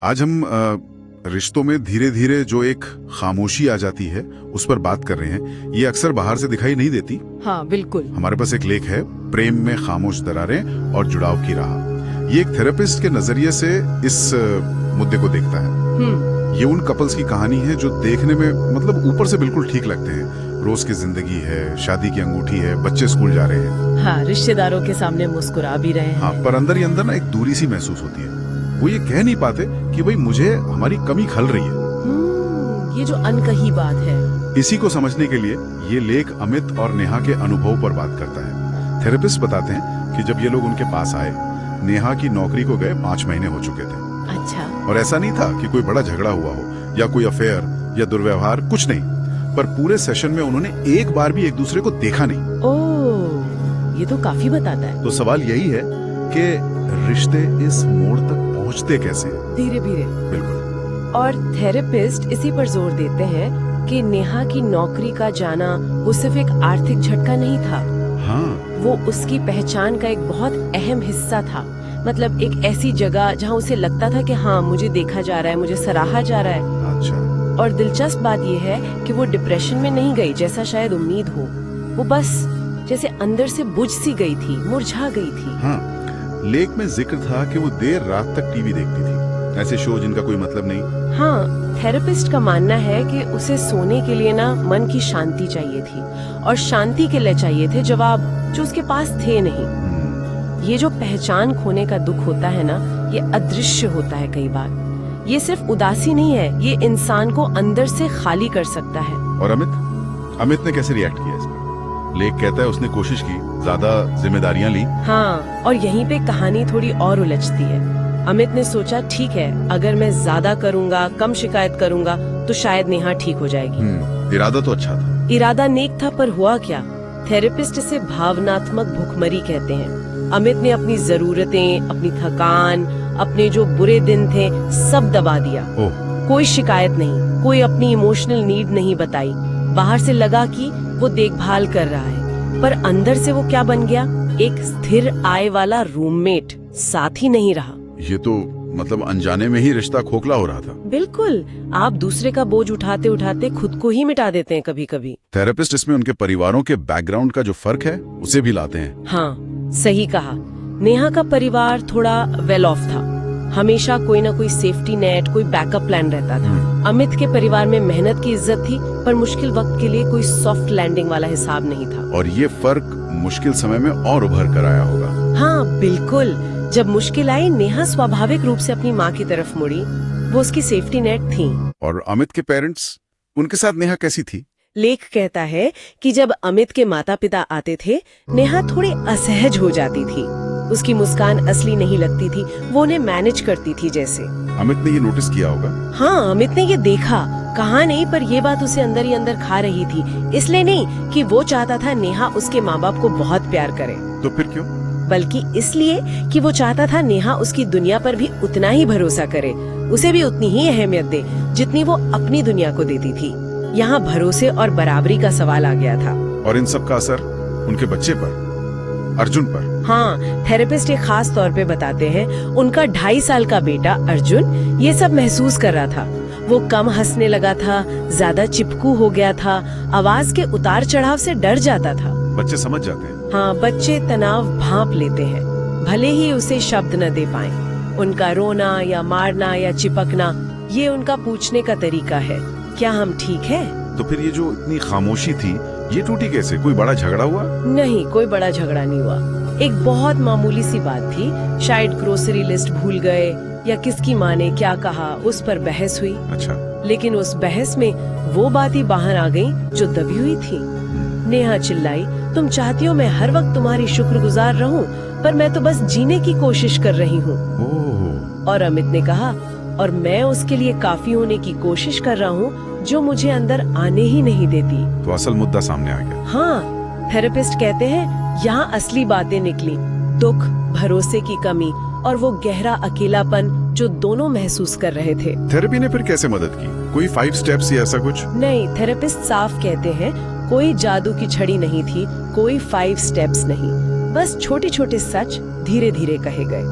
आज हम रिश्तों में धीरे धीरे जो एक खामोशी आ जाती है उस पर बात कर रहे हैं। ये अक्सर बाहर से दिखाई नहीं देती। हाँ बिल्कुल। हमारे पास एक लेख है, प्रेम में खामोश दरारें और जुड़ाव की राह। ये एक थेरेपिस्ट के नजरिए से इस मुद्दे को देखता है। ये उन कपल्स की कहानी है जो देखने में मतलब ऊपर से बिल्कुल ठीक लगते हैं। रोज की जिंदगी है, शादी की अंगूठी है, बच्चे स्कूल जा रहे हैं, हाँ, रिश्तेदारों के सामने मुस्कुरा भी रहे हैं। हाँ, पर अंदर ही अंदर ना एक दूरी सी महसूस होती है। वो ये कह नहीं पाते कि भाई मुझे हमारी कमी खल रही है। ये जो अनकही बात है। इसी को समझने के लिए ये लेख अमित और नेहा के अनुभव पर बात करता है। थेरेपिस्ट बताते हैं कि जब ये लोग उनके पास आए, नेहा की नौकरी को गए 5 महीने हो चुके थे। अच्छा। और ऐसा नहीं था कि कोई बड़ा झगड़ा हुआ हो या कोई अफेयर या दुर्व्यवहार, कुछ नहीं। पर पूरे सेशन में उन्होंने एक बार भी एक दूसरे को देखा नहीं। ओह, ये तो काफी बताता है। तो सवाल यही है कि रिश्ते इस मोड़ तक पहुंचते कैसे? धीरे धीरे। बिल्कुल। और थेरेपिस्ट इसी पर जोर देते हैं कि नेहा की नौकरी का जाना वो सिर्फ एक आर्थिक झटका नहीं था। हाँ, वो उसकी पहचान का एक बहुत अहम हिस्सा था। मतलब एक ऐसी जगह जहाँ उसे लगता था कि हाँ, मुझे देखा जा रहा है, मुझे सराहा जा रहा है। अच्छा। और दिलचस्प बात यह है कि वो डिप्रेशन में नहीं गई जैसा शायद उम्मीद हो। वो बस जैसे अंदर से बुझ सी गई थी, मुरझा गई थी। हाँ, लेख में जिक्र था कि वो देर रात तक टीवी देखती थी, ऐसे शो जिनका कोई मतलब नहीं। हाँ, थेरेपिस्ट का मानना है कि उसे सोने के लिए ना मन की शांति चाहिए थी, और शांति के लिए चाहिए थे जवाब जो उसके पास थे नहीं। ये जो पहचान खोने का दुख होता है ना, ये अदृश्य होता है कई बार। ये सिर्फ उदासी नहीं है, ये इंसान को अंदर से खाली कर सकता है। और अमित ने कैसे रिएक्ट किया इस पर? लेख कहता है उसने कोशिश की, ज्यादा जिम्मेदारियां ली। हाँ, और यहीं पे कहानी थोड़ी और उलझती है। अमित ने सोचा ठीक है, अगर मैं ज्यादा करूँगा, कम शिकायत करूँगा तो शायद नेहा ठीक हो जाएगी। इरादा तो अच्छा था। इरादा नेक था, पर हुआ क्या? थेरेपिस्ट इसे भावनात्मक भुखमरी कहते हैं। अमित ने अपनी जरूरतें, अपनी थकान, अपने जो बुरे दिन थे, सब दबा दिया। कोई शिकायत नहीं, कोई अपनी इमोशनल नीड नहीं बताई। बाहर से लगा कि वो देखभाल कर रहा है, पर अंदर से वो क्या बन गया? एक स्थिर आय वाला रूममेट, साथ ही नहीं रहा। ये तो मतलब अनजाने में ही रिश्ता खोखला हो रहा था। बिल्कुल। आप दूसरे का बोझ उठाते उठाते खुद को ही मिटा देते हैं कभी कभी। थेरेपिस्ट इसमें उनके परिवारों के बैकग्राउंड का जो फर्क है उसे भी लाते हैं। हाँ, सही कहा। नेहा का परिवार थोड़ा वेल ऑफ था। हमेशा कोई ना कोई सेफ्टी नेट, कोई बैकअप प्लान रहता था। अमित के परिवार में मेहनत की इज्जत थी, पर मुश्किल वक्त के लिए कोई सॉफ्ट लैंडिंग वाला हिसाब नहीं था। और ये फर्क मुश्किल समय में और उभर कर आया होगा। हाँ बिल्कुल। जब मुश्किल आई, नेहा स्वाभाविक रूप से अपनी माँ की तरफ मुड़ी। वो उसकी सेफ्टी नेट थी। और अमित के पेरेंट्स, उनके साथ नेहा कैसी थी? लेख कहता है कि जब अमित के माता पिता आते थे, नेहा थोड़ी असहज हो जाती थी। उसकी मुस्कान असली नहीं लगती थी, वो उन्हें मैनेज करती थी जैसे। अमित ने ये नोटिस किया होगा? हाँ, अमित ने ये देखा, कहा नहीं, पर ये बात उसे अंदर ही अंदर खा रही थी। इसलिए नहीं कि वो चाहता था नेहा उसके माँ बाप को बहुत प्यार करे, तो फिर क्यों? बल्कि इसलिए कि वो चाहता था नेहा उसकी दुनिया पर भी उतना ही भरोसा करे, उसे भी उतनी ही अहमियत दे जितनी वो अपनी दुनिया को देती थी। यहाँ भरोसे और बराबरी का सवाल आ गया था। और इन सब का असर उनके बच्चे पर, अर्जुन पर। हाँ, थेरेपिस्ट एक खास तौर पे बताते हैं, उनका 2.5 साल का बेटा अर्जुन ये सब महसूस कर रहा था। वो कम हंसने लगा था, ज्यादा चिपकू हो गया था, आवाज के उतार चढ़ाव से डर जाता था। बच्चे समझ जाते हैं। हाँ, बच्चे तनाव भांप लेते हैं, भले ही उसे शब्द न दे पाए। उनका रोना या मारना या चिपकना, ये उनका पूछने का तरीका है, क्या हम ठीक है? तो फिर ये जो इतनी खामोशी थी, ये टूटी कैसे? कोई बड़ा झगड़ा हुआ? नहीं, कोई बड़ा झगड़ा नहीं हुआ। एक बहुत मामूली सी बात थी, शायद ग्रोसरी लिस्ट भूल गए या किसकी माँ ने क्या कहा, उस पर बहस हुई। अच्छा। लेकिन उस बहस में वो बात ही बाहर आ गई जो दबी हुई थी। नेहा चिल्लाई, तुम चाहती हो मैं हर वक्त तुम्हारी शुक्रगुजार रहूं, पर मैं तो बस जीने की कोशिश कर रही हूँ। और अमित ने कहा, और मैं उसके लिए काफी होने की कोशिश कर रहा हूँ जो मुझे अंदर आने ही नहीं देती। तो असल मुद्दा सामने आ गया। हाँ, थेरेपिस्ट कहते हैं यहाँ असली बातें निकली, दुख, भरोसे की कमी और वो गहरा अकेलापन जो दोनों महसूस कर रहे थे। थेरेपी ने फिर कैसे मदद की? कोई 5 स्टेप्स या ऐसा कुछ? नहीं, थेरेपिस्ट साफ कहते हैं कोई जादू की छड़ी नहीं थी, कोई 5 स्टेप्स नहीं, बस छोटे छोटे सच धीरे धीरे कहे गए।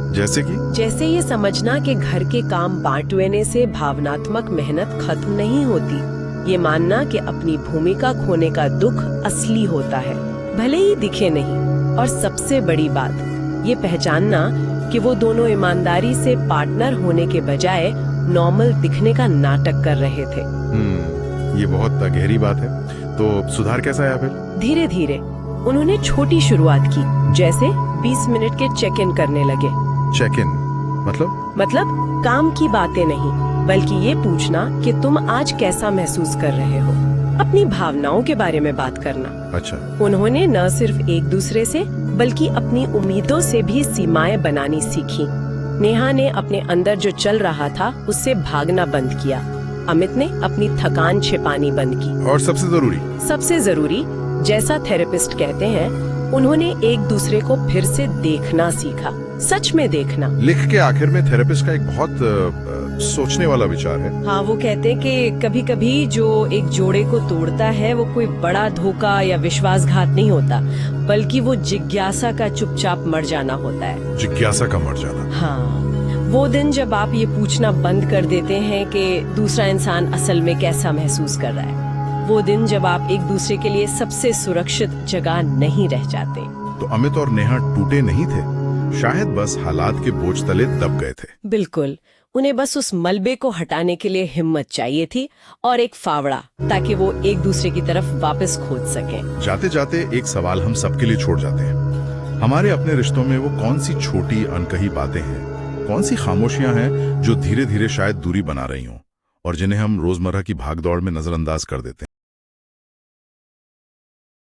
जैसे ये समझना कि घर के काम बांट लेने से भावनात्मक मेहनत खत्म नहीं होती, ये मानना कि अपनी भूमिका खोने का दुख असली होता है, भले ही दिखे नहीं, और सबसे बड़ी बात ये पहचानना कि वो दोनों ईमानदारी से पार्टनर होने के बजाय नॉर्मल दिखने का नाटक कर रहे थे। ये बहुत गहरी बात है। तो सुधार कैसा आया फिर? धीरे धीरे उन्होंने छोटी शुरुआत की, जैसे 20 मिनट के चेक इन करने लगे। चेक इन मतलब काम की बातें नहीं, बल्कि ये पूछना कि तुम आज कैसा महसूस कर रहे हो, अपनी भावनाओं के बारे में बात करना। अच्छा। उन्होंने न सिर्फ एक दूसरे से बल्कि अपनी उम्मीदों से भी सीमाएं बनानी सीखी। नेहा ने अपने अंदर जो चल रहा था उससे भागना बंद किया। अमित ने अपनी थकान छिपानी बंद की। और सबसे जरूरी, जैसा थेरेपिस्ट कहते हैं, उन्होंने एक दूसरे को फिर से देखना सीखा, सच में देखना। लिख के आखिर में थेरेपिस्ट का एक बहुत सोचने वाला विचार है। हाँ, वो कहते हैं कि कभी कभी जो एक जोड़े को तोड़ता है वो कोई बड़ा धोखा या विश्वासघात नहीं होता, बल्कि वो जिज्ञासा का चुपचाप मर जाना होता है। जिज्ञासा का मर जाना। हाँ, वो दिन जब आप ये पूछना बंद कर देते हैं कि दूसरा इंसान असल में कैसा महसूस कर रहा है, वो दिन जब आप एक दूसरे के लिए सबसे सुरक्षित जगह नहीं रह जाते। तो अमित और नेहा टूटे नहीं थे, शायद बस हालात के बोझ तले दब गए थे। बिल्कुल, उन्हें बस उस मलबे को हटाने के लिए हिम्मत चाहिए थी और एक फावड़ा, ताकि वो एक दूसरे की तरफ वापस खोज सकें। जाते जाते एक सवाल हम सबके लिए छोड़ जाते हैं। हमारे अपने रिश्तों में वो कौन सी छोटी अनकही बातें हैं, कौन सी खामोशियां हैं जो धीरे धीरे शायद दूरी बना रही हों और जिन्हें हम रोजमर्रा की भागदौड़ में नजरअंदाज कर देते हैं।